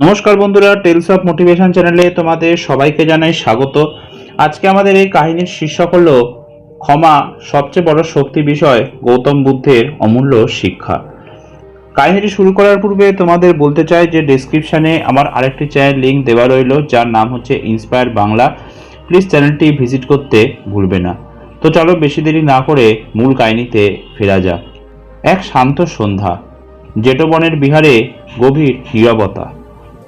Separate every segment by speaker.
Speaker 1: নমস্কার বন্ধুরা, tales of motivation চ্যানেলে তোমাদের সবাইকে জানাই স্বাগত। আজকে আমাদের এই কাহিনীর শীর্ষক হলো ক্ষমা সবচেয়ে বড় শক্তি বিষয়, গৌতম বুদ্ধের অমূল্য শিক্ষা। কাহিনীটি শুরু করার পূর্বে তোমাদের বলতে চাই যে ডেসক্রিপশনে আমার আরেকটি চ্যানেল লিঙ্ক দেওয়া রইল, যার নাম হচ্ছে ইন্সপায়ার বাংলা। প্লিজ চ্যানেলটি ভিজিট করতে ভুলবে না। তো চলো বেশি দেরি না করে মূল কাহিনীতে ফেরা যাক। এক শান্ত সন্ধ্যা, জেটবনের বিহারে গভীর নীরবতা।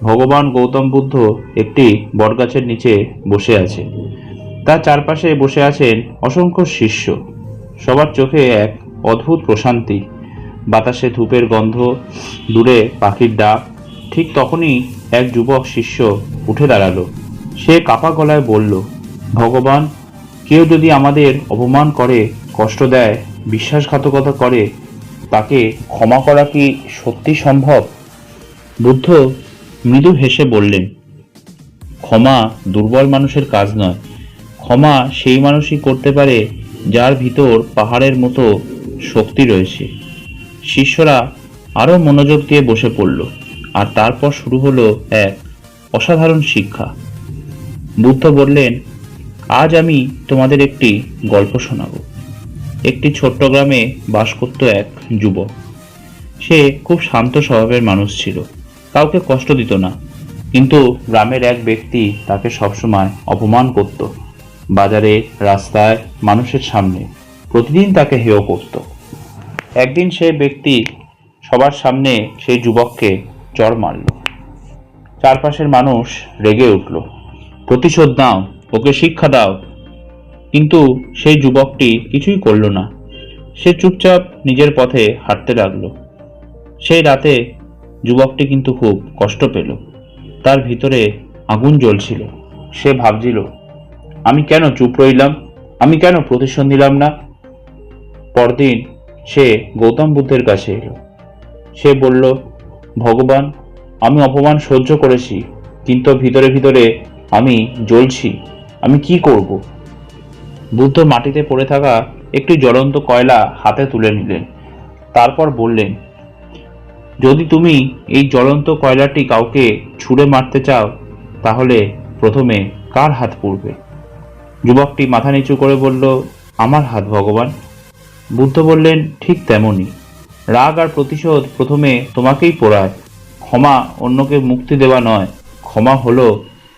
Speaker 1: ভগবান গৌতম বুদ্ধ একটি বটগাছের নিচে বসে আছে। তার চারপাশে বসে আছেন অসংখ্য শিষ্য। সবার চোখে এক অদ্ভুত প্রশান্তি। বাতাসে ধূপের গন্ধ, দূরে পাখির ডাক। ঠিক তখনই এক যুবক শিষ্য উঠে দাঁড়ালো। সে কাপা গলায় বলল, ভগবান, কেউ যদি আমাদের অপমান করে, কষ্ট দেয়, বিশ্বাসঘাতকতা করে, তাকে ক্ষমা করা কি সত্যি সম্ভব? বুদ্ধ মৃদু হেসে বললেন, ক্ষমা দুর্বল মানুষের কাজ নয়। ক্ষমা সেই মানুষই করতে পারে যার ভিতর পাহাড়ের মতো শক্তি রয়েছে। শিষ্যরা আরো মনোযোগ দিয়ে বসে পড়ল, আর তারপর শুরু হলো এক অসাধারণ শিক্ষা। বুদ্ধ বললেন, আজ আমি তোমাদের একটি গল্প শোনাব। একটি ছোট্ট গ্রামে বাস করত এক যুবক। সে খুব শান্ত স্বভাবের মানুষ ছিল, কাউকে কষ্ট দিত না। কিন্তু গ্রামের এক ব্যক্তি তাকে সবসময় অপমান করত। বাজারে, রাস্তায়, মানুষের সামনে প্রতিদিন তাকে হেয় করত। একদিন সেই ব্যক্তি সবার সামনে সেই যুবককে চড় মারল। চারপাশের মানুষ রেগে উঠল, প্রতিশোধ নাও, ওকে শিক্ষা দাও। কিন্তু সেই যুবকটি কিছুই করল না। সে চুপচাপ নিজের পথে হাঁটতে লাগলো। সেই রাতে যুবকটি কিন্তু খুব কষ্ট পেল। তার ভিতরে আগুন জ্বলছিল। সে ভাবছিল, আমি কেন চুপ রইলাম, আমি কেন প্রতিশোধ নিলাম না। পরদিন সে গৌতম বুদ্ধের কাছে এলো। সে বলল, ভগবান, আমি অপমান সহ্য করেছি, কিন্তু ভিতরে ভিতরে আমি জ্বলছি। আমি কি করব? বুদ্ধ মাটিতে পড়ে থাকা একটি জ্বলন্ত কয়লা হাতে তুলে নিলেন। তারপর বললেন, যদি তুমি এই জ্বলন্ত কয়লাটি কাউকে ছুঁড়ে মারতে চাও, তাহলে প্রথমে কার হাত পুড়বে? যুবকটি মাথা নিচু করে বলল, আমার হাত ভগবান। বুদ্ধ বললেন, ঠিক তেমনই রাগ আর প্রতিশোধ প্রথমে তোমাকেই পোড়ায়। ক্ষমা অন্যকে মুক্তি দেওয়া নয়, ক্ষমা হলো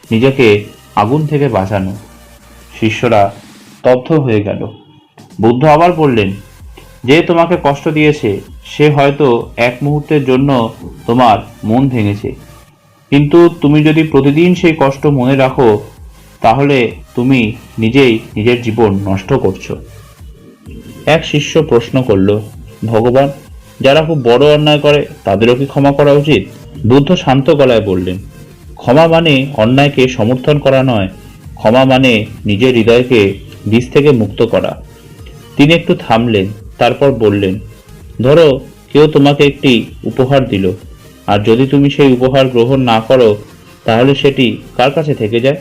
Speaker 1: নিজেকে আগুন থেকে বাঁচানো। শিষ্যরা স্তব্ধ হয়ে গেল। বুদ্ধ আবার বললেন, যে তোমাকে কষ্ট দিয়েছে সে হয়তো এক মুহূর্তের জন্য তোমার মন ভেঙেছে, কিন্তু তুমি যদি প্রতিদিন সেই কষ্ট মনে রাখো, তাহলে তুমি নিজেই নিজের জীবন নষ্ট করছো। এক শিষ্য প্রশ্ন করল, ভগবান, যারা খুব বড় অন্যায় করে তাদেরও কি ক্ষমা করা উচিত? বুদ্ধ শান্ত গলায় বললেন, ক্ষমা মানে অন্যায়কে সমর্থন করা নয়, ক্ষমা মানে নিজের হৃদয়কে বিষ থেকে মুক্ত করা। তিনি একটু থামলেন, তারপর বললেন, ধরো কেউ তোমাকে একটি উপহার দিল, আর যদি তুমি সেই উপহার গ্রহণ না করো, তাহলে সেটি কার কাছে থেকে যায়?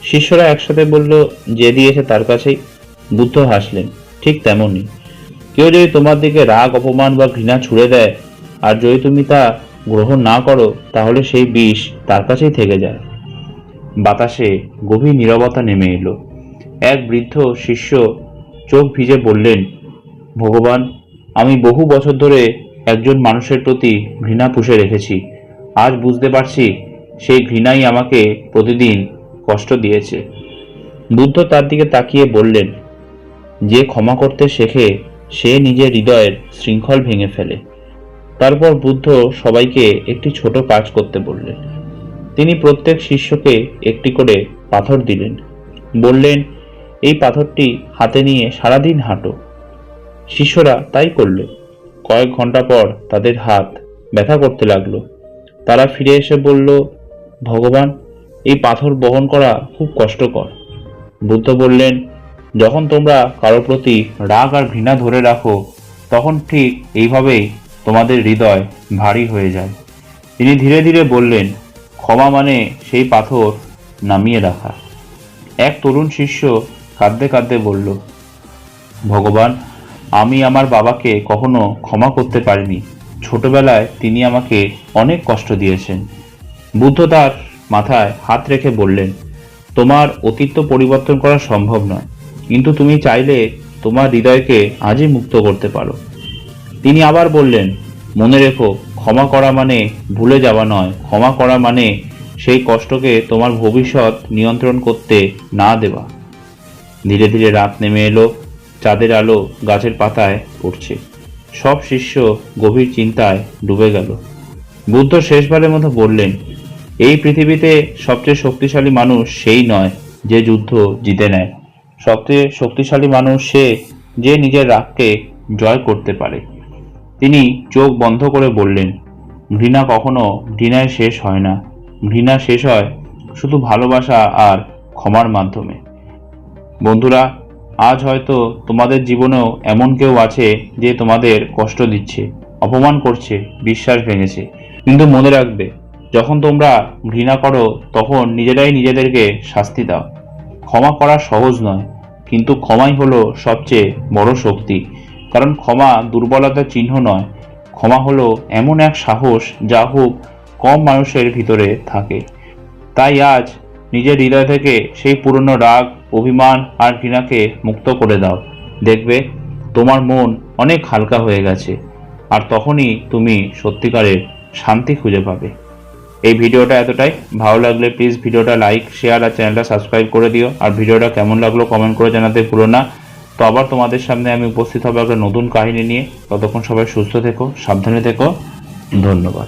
Speaker 1: শিষ্যরা একসাথে বলল, যে দিয়েছে তার কাছেই। বুদ্ধ হাসলেন, ঠিক তেমনই কেউ যদি তোমার দিকে রাগ, অপমান বা ঘৃণা ছুড়ে দেয়, আর যদি তুমি তা গ্রহণ না করো, তাহলে সেই বিষ তার কাছেই থেকে যায়। বাতাসে গভীর নীরবতা নেমে এলো। এক বৃদ্ধ শিষ্য চোখ ভিজে বললেন, ভগবান, আমি বহু বছর ধরে একজন মানুষের প্রতি ঘৃণা পুষে রেখেছি। আজ বুঝতে পারছি সেই ঘৃণাই আমাকে প্রতিদিন কষ্ট দিয়েছে। বুদ্ধ তার দিকে তাকিয়ে বললেন, যে ক্ষমা করতে শেখে সে নিজের হৃদয়ের শৃঙ্খল ভেঙে ফেলে। তারপর বুদ্ধ সবাইকে একটি ছোট কাজ করতে বললেন। তিনি প্রত্যেক শিষ্যকে একটি করে পাথর দিলেন। বললেন, এই পাথরটি হাতে নিয়ে সারাদিন হাঁটো। শিষ্যরা তাই করল। কয়েক ঘন্টা পর তাদের হাত ব্যথা করতে লাগলো। তারা ফিরে এসে বলল, ভগবান, এই পাথর বহন করা খুব কষ্টকর। বুদ্ধ বললেন, যখন তোমরা কারো প্রতি রাগ আর ঘৃণা ধরে রাখো, তখন ঠিক এইভাবেই তোমাদের হৃদয় ভারী হয়ে যায়। তিনি ধীরে ধীরে বললেন, ক্ষমা মানে সেই পাথর নামিয়ে রাখা। এক তরুণ শিষ্য কাঁদতে কাঁদতে বলল, ভগবান, আমি আমার বাবাকে কখনো ক্ষমা করতে পারিনি। ছোটবেলায় তিনি আমাকে অনেক কষ্ট দিয়েছেন। বুদ্ধ তার মাথায় হাত রেখে বললেন, তোমার অতীত তো পরিবর্তন করা সম্ভব নয়, কিন্তু তুমি চাইলে তোমার হৃদয়কে আজই মুক্ত করতে পারো। তিনি আবার বললেন, মনে রেখো, ক্ষমা করা মানে ভুলে যাওয়া নয়, ক্ষমা করা মানে সেই কষ্টকে তোমার ভবিষ্যৎ নিয়ন্ত্রণ করতে না দেওয়া। ধীরে ধীরে রাত নেমে এলো, চাঁদের আলো গাছের পাতায় পড়ছে। সব শিষ্য গভীর চিন্তায় ডুবে গেল। বুদ্ধ শেষবারের মতো বললেন, এই পৃথিবীতে সবচেয়ে শক্তিশালী মানুষ সেই নয় যে যুদ্ধ জিতে নেয়, সবচেয়ে শক্তিশালী মানুষ সে যে নিজের রাগকে জয় করতে পারে। তিনি চোখ বন্ধ করে বললেন, ঘৃণা কখনো ঘৃণায় শেষ হয় না, ঘৃণা শেষ হয় শুধু ভালোবাসা আর ক্ষমার মাধ্যমে। বন্ধুরা, আজ হয়তো তোমাদের জীবনেও এমন কেউ আছে যে তোমাদের কষ্ট দিচ্ছে, অপমান করছে, বিশ্বাস ভেঙেছে। কিন্তু মনে রাখবে, যখন তোমরা ঘৃণা করো তখন নিজেরাই নিজেদেরকে শাস্তি দাও। ক্ষমা করা সহজ নয়, কিন্তু ক্ষমাই হলো সবচেয়ে বড় শক্তি। কারণ ক্ষমা দুর্বলতার চিহ্ন নয়, ক্ষমা হলো এমন এক সাহস যা খুব কম মানুষের ভিতরে থাকে। তাই আজ নিজের হৃদয় থেকে সেই পুরনো রাগ, অভিমান আর ঘৃণাকে মুক্ত করে দাও। দেখবে তোমার মন অনেক হালকা হয়ে গেছে, আর তখনই তুমি সত্যিকারের শান্তি খুঁজে পাবে। এই ভিডিওটা এতটাই। ভালো লাগলে প্লিজ ভিডিওটা লাইক, শেয়ার আর চ্যানেলটা সাবস্ক্রাইব করে দিও। আর ভিডিওটা কেমন লাগলো কমেন্ট করে জানাতে ভুলো না। তো আবার তোমাদের সামনে আমি উপস্থিত হবো একটা নতুন কাহিনী নিয়ে। ততক্ষণ সবাই সুস্থ থেকো, সাবধানে থেকো। ধন্যবাদ।